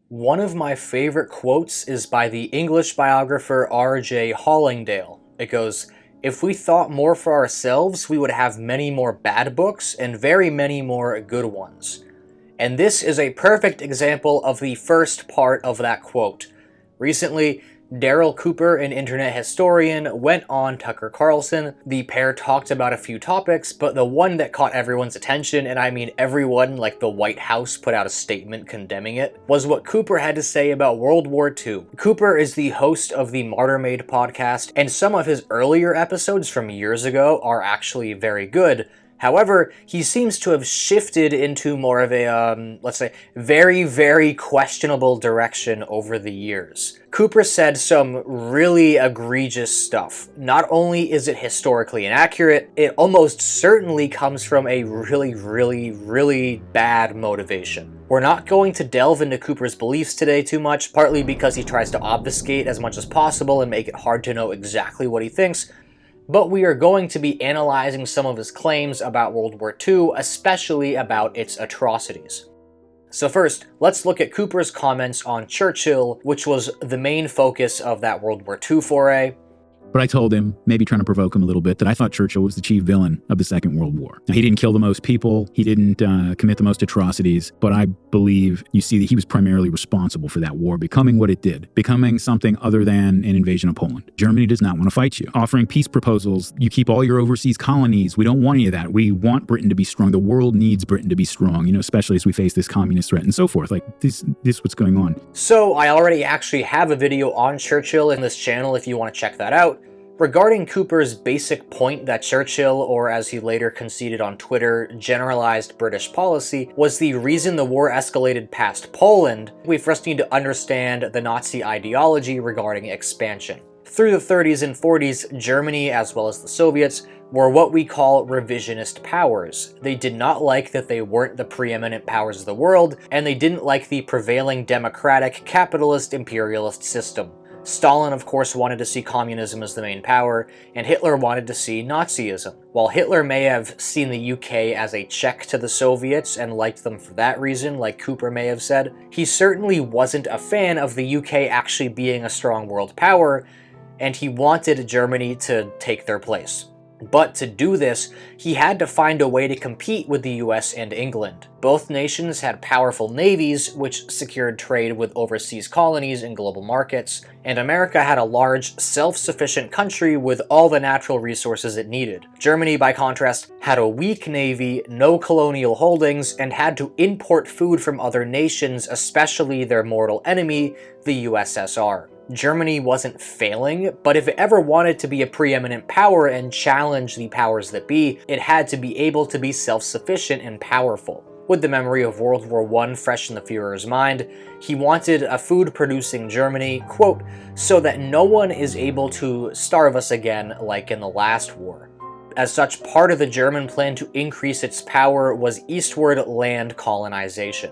One of my favorite quotes is by the English biographer R.J. Hollingdale. It goes, "If we thought more for ourselves, we would have many more bad books and very many more good ones." And this is a perfect example of the first part of that quote. Recently, Darryl Cooper, an internet historian, went on Tucker Carlson. The pair talked about a few topics, but the one that caught everyone's attention, and I mean everyone, like the White House put out a statement condemning it, was what Cooper had to say about World War II. Cooper is the host of the Martyr Made podcast, and some of his earlier episodes from years ago are actually very good. However, he seems to have shifted into more of a, let's say, very, very questionable direction over the years. Cooper said some really egregious stuff. Not only is it historically inaccurate, it almost certainly comes from a really, really, really bad motivation. We're not going to delve into Cooper's beliefs today too much, partly because he tries to obfuscate as much as possible and make it hard to know exactly what he thinks, but we are going to be analyzing some of his claims about World War II, especially about its atrocities. So first, let's look at Cooper's comments on Churchill, which was the main focus of that World War II foray. But I told him, maybe trying to provoke him a little bit, that I thought Churchill was the chief villain of the Second World War. Now, he didn't kill the most people, he didn't commit the most atrocities, but I believe you see that he was primarily responsible for that war becoming what it did, becoming something other than an invasion of Poland. Germany does not want to fight you. Offering peace proposals, you keep all your overseas colonies. We don't want any of that. We want Britain to be strong. The world needs Britain to be strong, especially as we face this communist threat and so forth. Like, this what's going on. So I already actually have a video on Churchill in this channel if you want to check that out. Regarding Cooper's basic point that Churchill, or as he later conceded on Twitter, generalized British policy, was the reason the war escalated past Poland, we first need to understand the Nazi ideology regarding expansion. Through the 30s and 40s, Germany, as well as the Soviets, were what we call revisionist powers. They did not like that they weren't the preeminent powers of the world, and they didn't like the prevailing democratic, capitalist, imperialist system. Stalin, of course, wanted to see communism as the main power, and Hitler wanted to see Nazism. While Hitler may have seen the UK as a check to the Soviets and liked them for that reason, like Cooper may have said, he certainly wasn't a fan of the UK actually being a strong world power, and he wanted Germany to take their place. But to do this, he had to find a way to compete with the US and England. Both nations had powerful navies, which secured trade with overseas colonies and global markets, and America had a large, self-sufficient country with all the natural resources it needed. Germany, by contrast, had a weak navy, no colonial holdings, and had to import food from other nations, especially their mortal enemy, the USSR. Germany wasn't failing, but if it ever wanted to be a preeminent power and challenge the powers that be, it had to be able to be self-sufficient and powerful. With the memory of World War I fresh in the Führer's mind, he wanted a food-producing Germany, quote, so that no one is able to starve us again like in the last war. As such, part of the German plan to increase its power was eastward land colonization.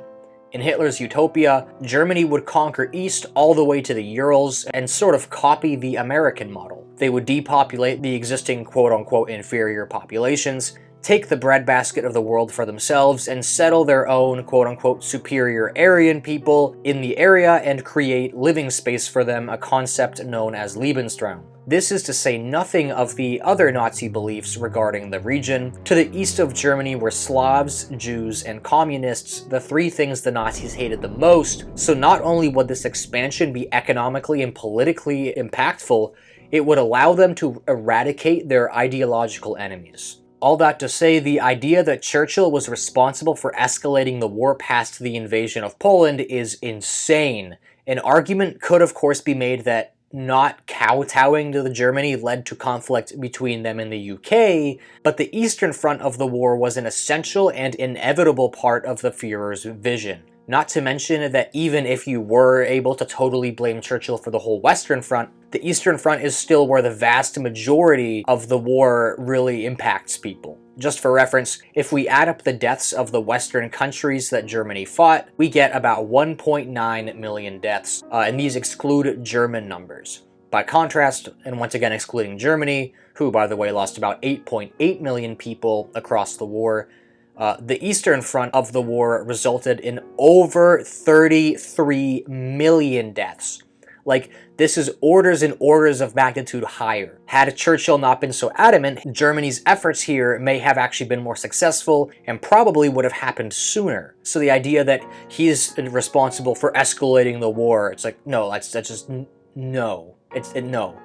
In Hitler's utopia, Germany would conquer east all the way to the Urals and sort of copy the American model. They would depopulate the existing quote-unquote inferior populations, take the breadbasket of the world for themselves, and settle their own quote-unquote superior Aryan people in the area and create living space for them, a concept known as Lebensraum. This is to say nothing of the other Nazi beliefs regarding the region. To the east of Germany were Slavs, Jews, and Communists, the three things the Nazis hated the most, so not only would this expansion be economically and politically impactful, it would allow them to eradicate their ideological enemies. All that to say, the idea that Churchill was responsible for escalating the war past the invasion of Poland is insane. An argument could of course be made that not kowtowing to the Germany led to conflict between them and the UK, but the Eastern Front of the war was an essential and inevitable part of the Führer's vision. Not to mention that even if you were able to totally blame Churchill for the whole Western Front, the Eastern Front is still where the vast majority of the war really impacts people. Just for reference, if we add up the deaths of the Western countries that Germany fought, we get about 1.9 million deaths, and these exclude German numbers. By contrast, and once again excluding Germany, who by the way lost about 8.8 million people across the war, The Eastern Front of the war resulted in over 33 million deaths. Like, this is orders and orders of magnitude higher. Had Churchill not been so adamant, Germany's efforts here may have actually been more successful and probably would have happened sooner. So the idea that he's responsible for escalating the war, it's like, no, that's just, no. No.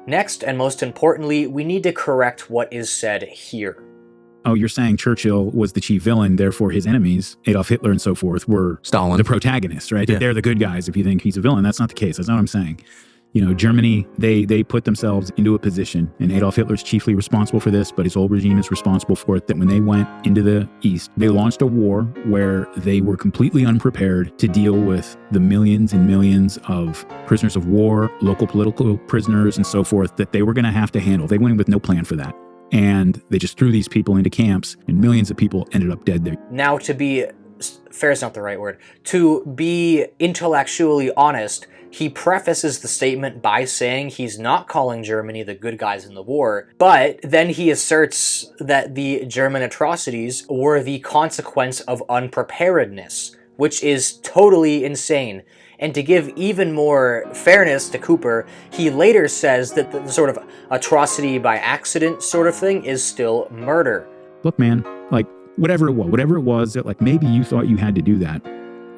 Next, and most importantly, we need to correct what is said here. Oh, you're saying Churchill was the chief villain, therefore his enemies, Adolf Hitler and so forth, were Stalin, the protagonists, right? Yeah. They're the good guys if you think he's a villain. That's not the case. That's not what I'm saying. You know, Germany, they put themselves into a position, and Adolf Hitler's chiefly responsible for this, but his old regime is responsible for it, that when they went into the East, they launched a war where they were completely unprepared to deal with the millions and millions of prisoners of war, local political prisoners, and so forth that they were going to have to handle. They went in with no plan for that. And they just threw these people into camps, and millions of people ended up dead there. Now, to be fair is not the right word. To be intellectually honest, he prefaces the statement by saying he's not calling Germany the good guys in the war, but then he asserts that the German atrocities were the consequence of unpreparedness, which is totally insane. And to give even more fairness to Cooper, he later says that the sort of atrocity by accident sort of thing is still murder. Look, man, like, whatever it was, that like maybe you thought you had to do that,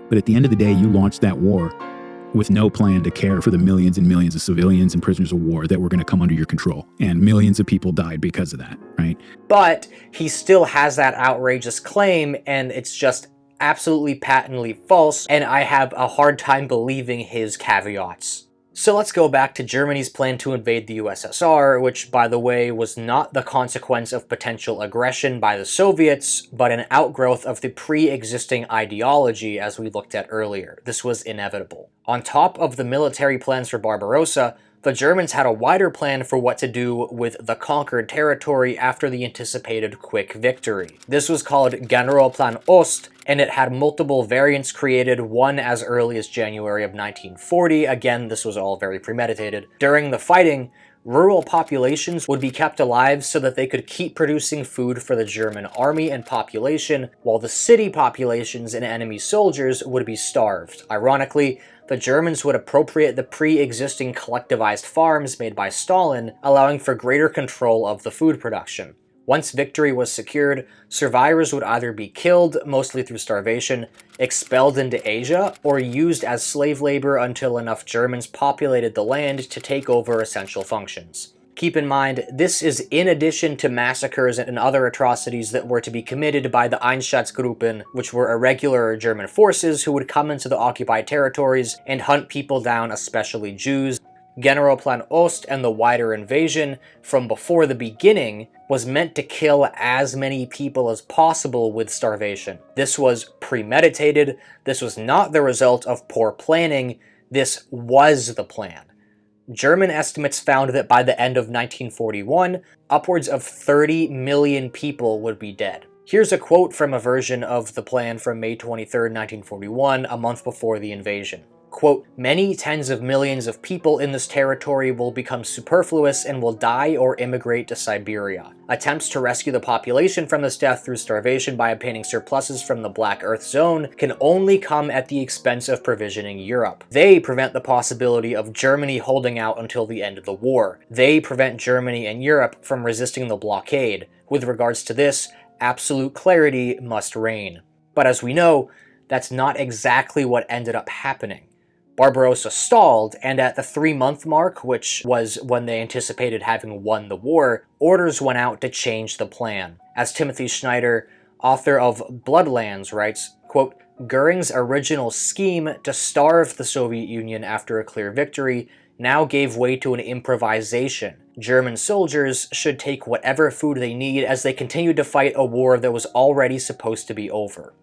but at the end of the day, you launched that war with no plan to care for the millions and millions of civilians and prisoners of war that were going to come under your control. And millions of people died because of that, right? But he still has that outrageous claim, and it's just absolutely patently false, and I have a hard time believing his caveats. So let's go back to Germany's plan to invade the USSR, which, by the way, was not the consequence of potential aggression by the Soviets, but an outgrowth of the pre-existing ideology as we looked at earlier. This was inevitable. On top of the military plans for Barbarossa, the Germans had a wider plan for what to do with the conquered territory after the anticipated quick victory. This was called Generalplan Ost, and it had multiple variants created, one as early as January of 1940. Again, this was all very premeditated. During the fighting, rural populations would be kept alive so that they could keep producing food for the German army and population, while the city populations and enemy soldiers would be starved. Ironically, the Germans would appropriate the pre-existing collectivized farms made by Stalin, allowing for greater control of the food production. Once victory was secured, survivors would either be killed, mostly through starvation, expelled into Asia, or used as slave labor until enough Germans populated the land to take over essential functions. Keep in mind, this is in addition to massacres and other atrocities that were to be committed by the Einsatzgruppen, which were irregular German forces who would come into the occupied territories and hunt people down, especially Jews. Generalplan Ost and the wider invasion, from before the beginning, was meant to kill as many people as possible with starvation. This was premeditated. This was not the result of poor planning. This was the plan. German estimates found that by the end of 1941, upwards of 30 million people would be dead. Here's a quote from a version of the plan from May 23, 1941, a month before the invasion. Quote, "Many tens of millions of people in this territory will become superfluous and will die or immigrate to Siberia. Attempts to rescue the population from this death through starvation by obtaining surpluses from the Black Earth Zone can only come at the expense of provisioning Europe. They prevent the possibility of Germany holding out until the end of the war. They prevent Germany and Europe from resisting the blockade. With regards to this, absolute clarity must reign." But as we know, that's not exactly what ended up happening. Barbarossa stalled, and at the 3-month mark, which was when they anticipated having won the war, orders went out to change the plan. As Timothy Snyder, author of Bloodlands, writes, quote, "Goering's original scheme to starve the Soviet Union after a clear victory now gave way to an improvisation. German soldiers should take whatever food they need as they continued to fight a war that was already supposed to be over."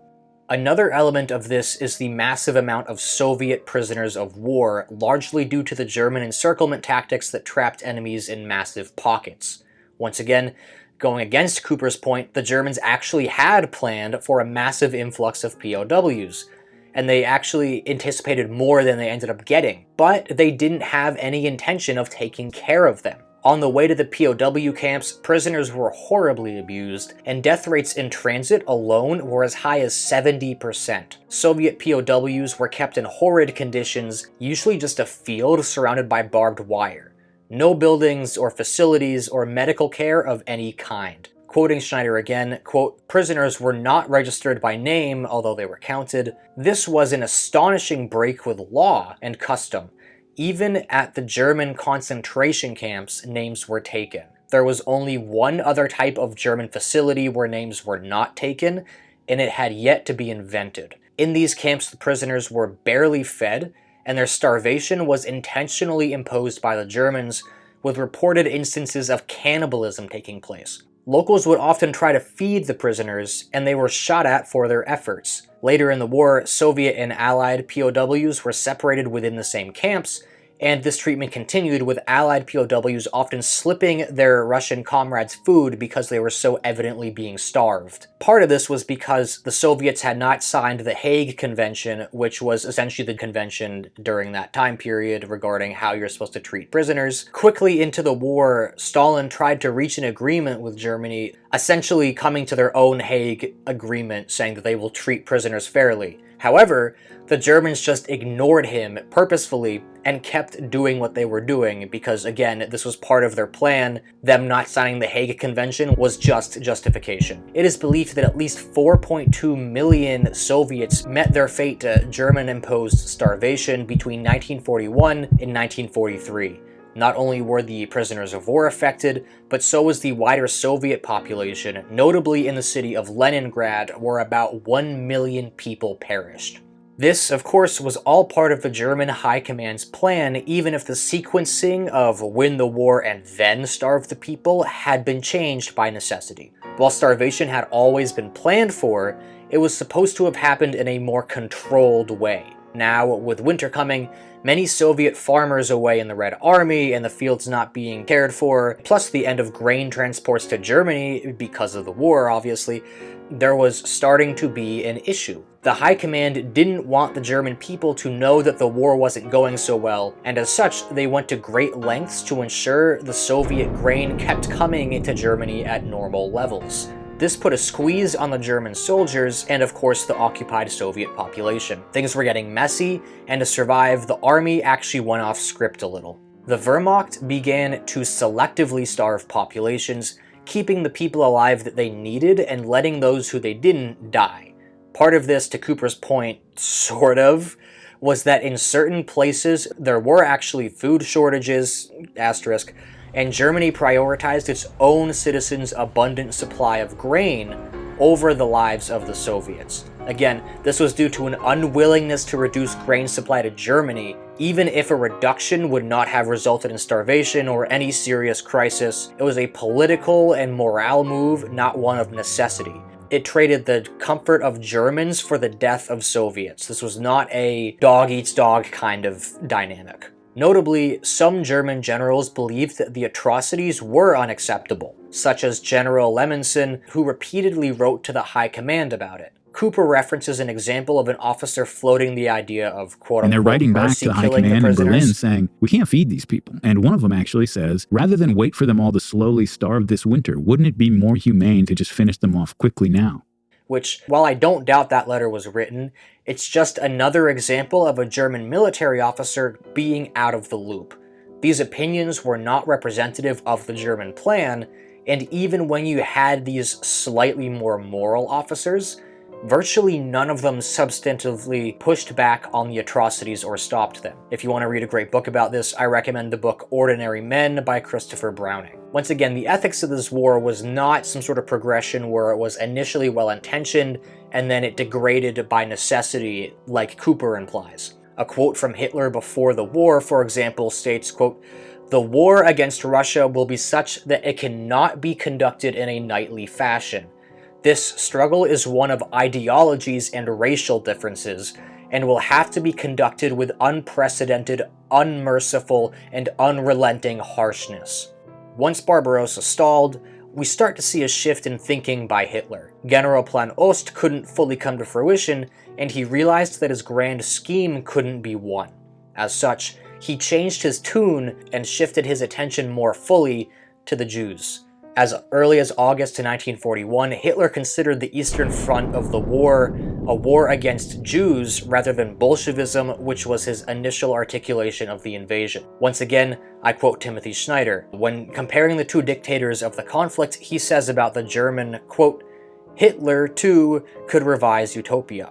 Another element of this is the massive amount of Soviet prisoners of war, largely due to the German encirclement tactics that trapped enemies in massive pockets. Once again, going against Cooper's point, the Germans actually had planned for a massive influx of POWs, and they actually anticipated more than they ended up getting, but they didn't have any intention of taking care of them. On the way to the POW camps, prisoners were horribly abused, and death rates in transit alone were as high as 70%. Soviet POWs were kept in horrid conditions, usually just a field surrounded by barbed wire. No buildings or facilities or medical care of any kind. Quoting Snyder again, quote, "Prisoners were not registered by name, although they were counted. This was an astonishing break with law and custom. Even at the German concentration camps, names were taken. There was only one other type of German facility where names were not taken, and it had yet to be invented. In these camps, the prisoners were barely fed, and their starvation was intentionally imposed by the Germans, with reported instances of cannibalism taking place. Locals would often try to feed the prisoners, and they were shot at for their efforts. Later in the war, Soviet and Allied POWs were separated within the same camps, and this treatment continued, with Allied POWs often slipping their Russian comrades food because they were so evidently being starved. Part of this was because the Soviets had not signed the Hague Convention, which was essentially the convention during that time period regarding how you're supposed to treat prisoners. Quickly into the war, Stalin tried to reach an agreement with Germany, essentially coming to their own Hague Agreement, saying that they will treat prisoners fairly. However, the Germans just ignored him purposefully and kept doing what they were doing because, again, this was part of their plan. Them not signing the Hague Convention was just justification. It is believed that at least 4.2 million Soviets met their fate to German-imposed starvation between 1941 and 1943. Not only were the prisoners of war affected, but so was the wider Soviet population, notably in the city of Leningrad, where about 1 million people perished. This, of course, was all part of the German High Command's plan, even if the sequencing of win the war and then starve the people had been changed by necessity. While starvation had always been planned for, it was supposed to have happened in a more controlled way. Now, with winter coming, many Soviet farmers away in the Red Army and the fields not being cared for, plus the end of grain transports to Germany because of the war, obviously, there was starting to be an issue. The High Command didn't want the German people to know that the war wasn't going so well, and as such, they went to great lengths to ensure the Soviet grain kept coming into Germany at normal levels. This put a squeeze on the German soldiers and, of course, the occupied Soviet population. Things were getting messy, and to survive, the army actually went off script a little. The Wehrmacht began to selectively starve populations, keeping the people alive that they needed and letting those who they didn't die. Part of this, to Cooper's point, sort of, was that in certain places there were actually food shortages, asterisk, and Germany prioritized its own citizens' abundant supply of grain over the lives of the Soviets. Again, this was due to an unwillingness to reduce grain supply to Germany, even if a reduction would not have resulted in starvation or any serious crisis. It was a political and morale move, not one of necessity. It traded the comfort of Germans for the death of Soviets. This was not a dog-eats-dog kind of dynamic. Notably, some German generals believed that the atrocities were unacceptable, such as General Lemonson, who repeatedly wrote to the High Command about it. Cooper references an example of an officer floating the idea of quote-unquote and they're writing back to the High Command in Berlin saying, we can't feed these people. And one of them actually says, rather than wait for them all to slowly starve this winter, wouldn't it be more humane to just finish them off quickly now? Which, while I don't doubt that letter was written, it's just another example of a German military officer being out of the loop. These opinions were not representative of the German plan, and even when you had these slightly more moral officers, virtually none of them substantively pushed back on the atrocities or stopped them. If you want to read a great book about this, I recommend the book Ordinary Men by Christopher Browning. Once again, the ethics of this war was not some sort of progression where it was initially well-intentioned and then it degraded by necessity, like Cooper implies. A quote from Hitler before the war, for example, states, quote, "The war against Russia will be such that it cannot be conducted in a knightly fashion. This struggle is one of ideologies and racial differences, and will have to be conducted with unprecedented, unmerciful, and unrelenting harshness." Once Barbarossa stalled, we start to see a shift in thinking by Hitler. Generalplan Ost couldn't fully come to fruition, and he realized that his grand scheme couldn't be won. As such, he changed his tune and shifted his attention more fully to the Jews. As early as August 1941, Hitler considered the Eastern Front of the war a war against Jews rather than Bolshevism, which was his initial articulation of the invasion. Once again, I quote Timothy Snyder. When comparing the two dictators of the conflict, he says about the German, quote, "Hitler, too, could revise utopia.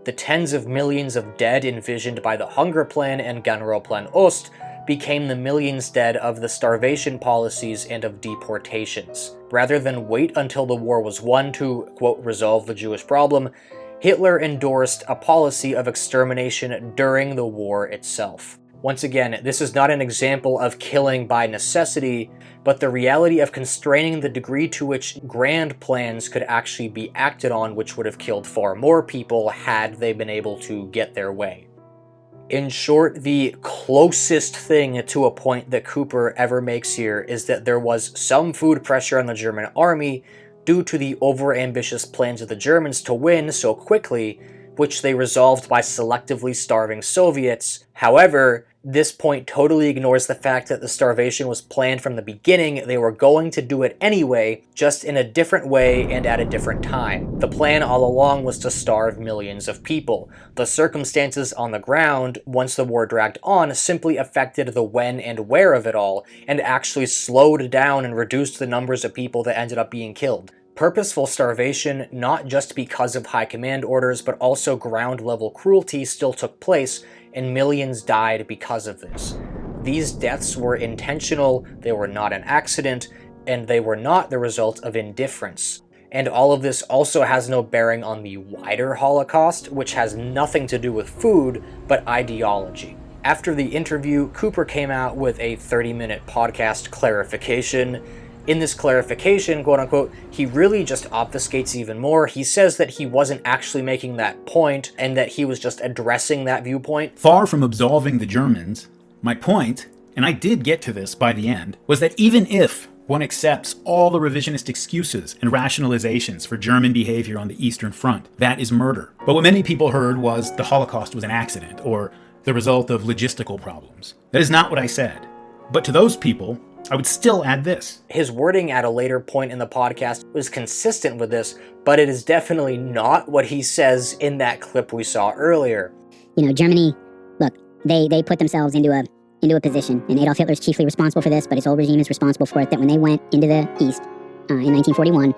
The tens of millions of dead envisioned by the Hunger Plan and Generalplan Ost became the millions dead of the starvation policies and of deportations. Rather than wait until the war was won to, quote, resolve the Jewish problem, Hitler endorsed a policy of extermination during the war itself." Once again, this is not an example of killing by necessity, but the reality of constraining the degree to which grand plans could actually be acted on, which would have killed far more people had they been able to get their way. In short, the closest thing to a point that Cooper ever makes here is that there was some food pressure on the German army due to the overambitious plans of the Germans to win so quickly, which they resolved by selectively starving Soviets. However, this point totally ignores the fact that the starvation was planned from the beginning. They were going to do it anyway, just in a different way and at a different time. The plan all along was to starve millions of people. The circumstances on the ground, once the war dragged on, simply affected the when and where of it all, and actually slowed down and reduced the numbers of people that ended up being killed. Purposeful starvation, not just because of high command orders, but also ground-level cruelty still took place, and millions died because of this. These deaths were intentional, they were not an accident, and they were not the result of indifference. And all of this also has no bearing on the wider Holocaust, which has nothing to do with food, but ideology. After the interview, Cooper came out with a 30-minute podcast clarification. In this clarification, quote-unquote, he really just obfuscates even more. He says that he wasn't actually making that point, and that he was just addressing that viewpoint. Far from absolving the Germans, my point, and I did get to this by the end, was that even if one accepts all the revisionist excuses and rationalizations for German behavior on the Eastern Front, that is murder. But what many people heard was the Holocaust was an accident, or the result of logistical problems. That is not what I said. But to those people, I would still add this. His wording at a later point in the podcast was consistent with this, but it is definitely not what he says in that clip we saw earlier. You know, Germany, look, they put themselves into a position, and Adolf Hitler is chiefly responsible for this, but his whole regime is responsible for it, that when they went into the East in 1941,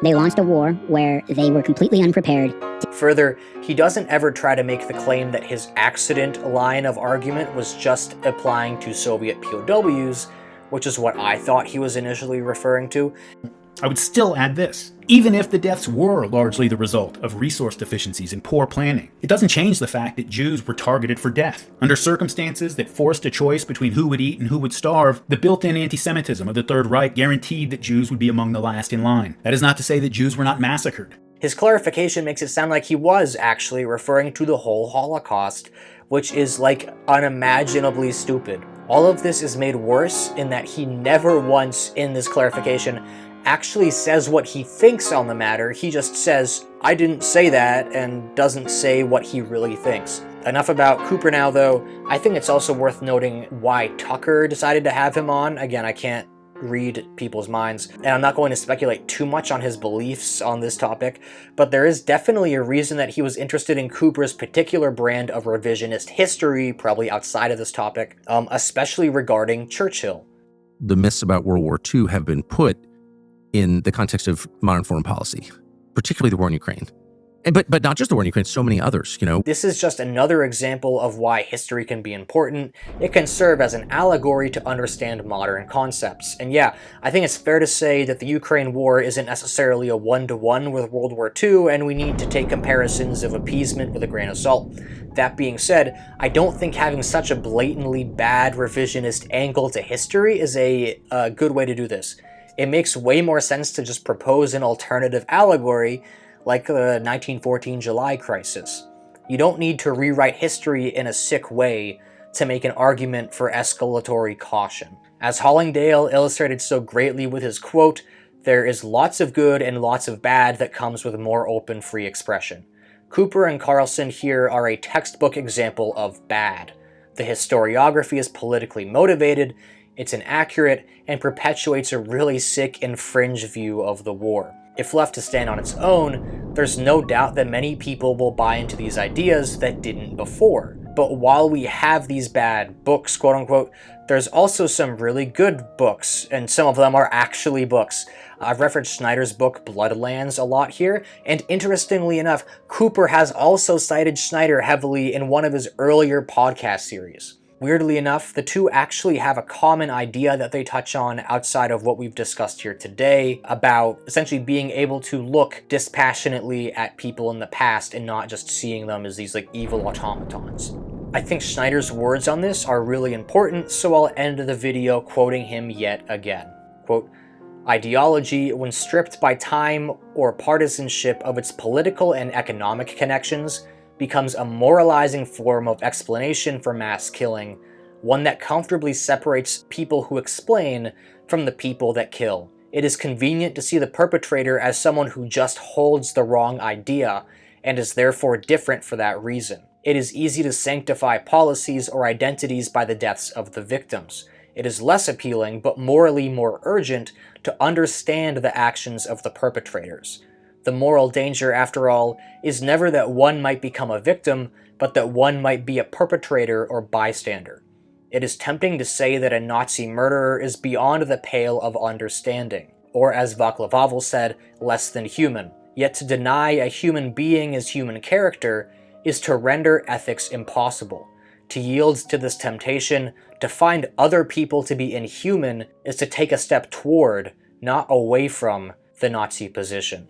they launched a war where they were completely unprepared. Further, he doesn't ever try to make the claim that his accident line of argument was just applying to Soviet POWs, which is what I thought he was initially referring to. I would still add this. Even if the deaths were largely the result of resource deficiencies and poor planning, it doesn't change the fact that Jews were targeted for death. Under circumstances that forced a choice between who would eat and who would starve, the built-in anti-Semitism of the Third Reich guaranteed that Jews would be among the last in line. That is not to say that Jews were not massacred. His clarification makes it sound like he was actually referring to the whole Holocaust, which is like unimaginably stupid. All of this is made worse in that he never once in this clarification actually says what he thinks on the matter. He just says, "I didn't say that," and doesn't say what he really thinks. Enough about Cooper now, though. I think it's also worth noting why Tucker decided to have him on. Again, I can't read people's minds, and I'm not going to speculate too much on his beliefs on this topic, but there is definitely a reason that he was interested in Cooper's particular brand of revisionist history, probably outside of this topic, especially regarding Churchill. The myths about World War II have been put in the context of modern foreign policy, particularly the war in Ukraine. But not just the war in Ukraine, so many others, you know. This is just another example of why history can be important. It can serve as an allegory to understand modern concepts. And yeah, I think it's fair to say that the Ukraine war isn't necessarily a one-to-one with World War II, and we need to take comparisons of appeasement with a grain of salt. That being said, I don't think having such a blatantly bad revisionist angle to history is a good way to do this. It makes way more sense to just propose an alternative allegory, like the 1914 July crisis. You don't need to rewrite history in a sick way to make an argument for escalatory caution. As Hollingdale illustrated so greatly with his quote, "There is lots of good and lots of bad that comes with more open, free expression." Cooper and Carlson here are a textbook example of bad. The historiography is politically motivated, it's inaccurate, and perpetuates a really sick and fringe view of the war. If left to stand on its own, there's no doubt that many people will buy into these ideas that didn't before. But while we have these bad books, quote unquote, there's also some really good books, and some of them are actually books. I've referenced Snyder's book Bloodlands a lot here, and interestingly enough, Cooper has also cited Snyder heavily in one of his earlier podcast series. Weirdly enough, the two actually have a common idea that they touch on outside of what we've discussed here today, about essentially being able to look dispassionately at people in the past and not just seeing them as these like evil automatons. I think Snyder's words on this are really important, so I'll end the video quoting him yet again. Quote, "Ideology, when stripped by time or partisanship of its political and economic connections, becomes a moralizing form of explanation for mass killing, one that comfortably separates people who explain from the people that kill. It is convenient to see the perpetrator as someone who just holds the wrong idea and is therefore different for that reason. It is easy to sanctify policies or identities by the deaths of the victims. It is less appealing, but morally more urgent, to understand the actions of the perpetrators. The moral danger, after all, is never that one might become a victim, but that one might be a perpetrator or bystander. It is tempting to say that a Nazi murderer is beyond the pale of understanding, or as Václav Havel said, less than human. Yet to deny a human being his human character is to render ethics impossible. To yield to this temptation, to find other people to be inhuman, is to take a step toward, not away from, the Nazi position."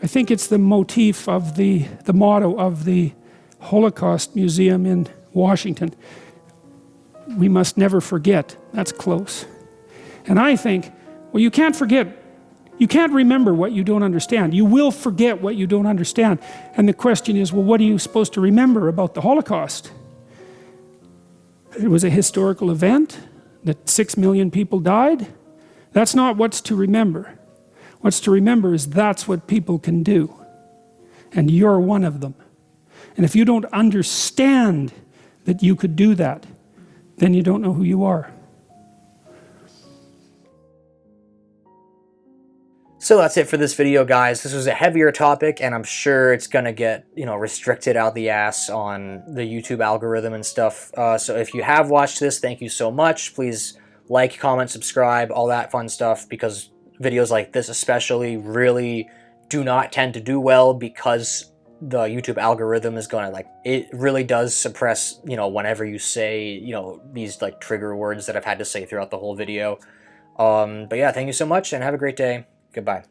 I think it's the motif of the motto of the Holocaust Museum in Washington. We must never forget. That's close. And I think, well, you can't forget. You can't remember what you don't understand. You will forget what you don't understand. And the question is, well, what are you supposed to remember about the Holocaust? It was a historical event, that 6 million people died. That's not what's to remember. What's to remember is that's what people can do. And you're one of them. And if you don't understand that you could do that, then you don't know who you are. So that's it for this video, guys. This was a heavier topic, and I'm sure it's gonna get, restricted out the ass on the YouTube algorithm and stuff. So if you have watched this, thank you so much. Please like, comment, subscribe, all that fun stuff, because videos like this especially really do not tend to do well, because the YouTube algorithm is gonna, it really does suppress, whenever you say, these trigger words that I've had to say throughout the whole video. But yeah, thank you so much and have a great day. Goodbye.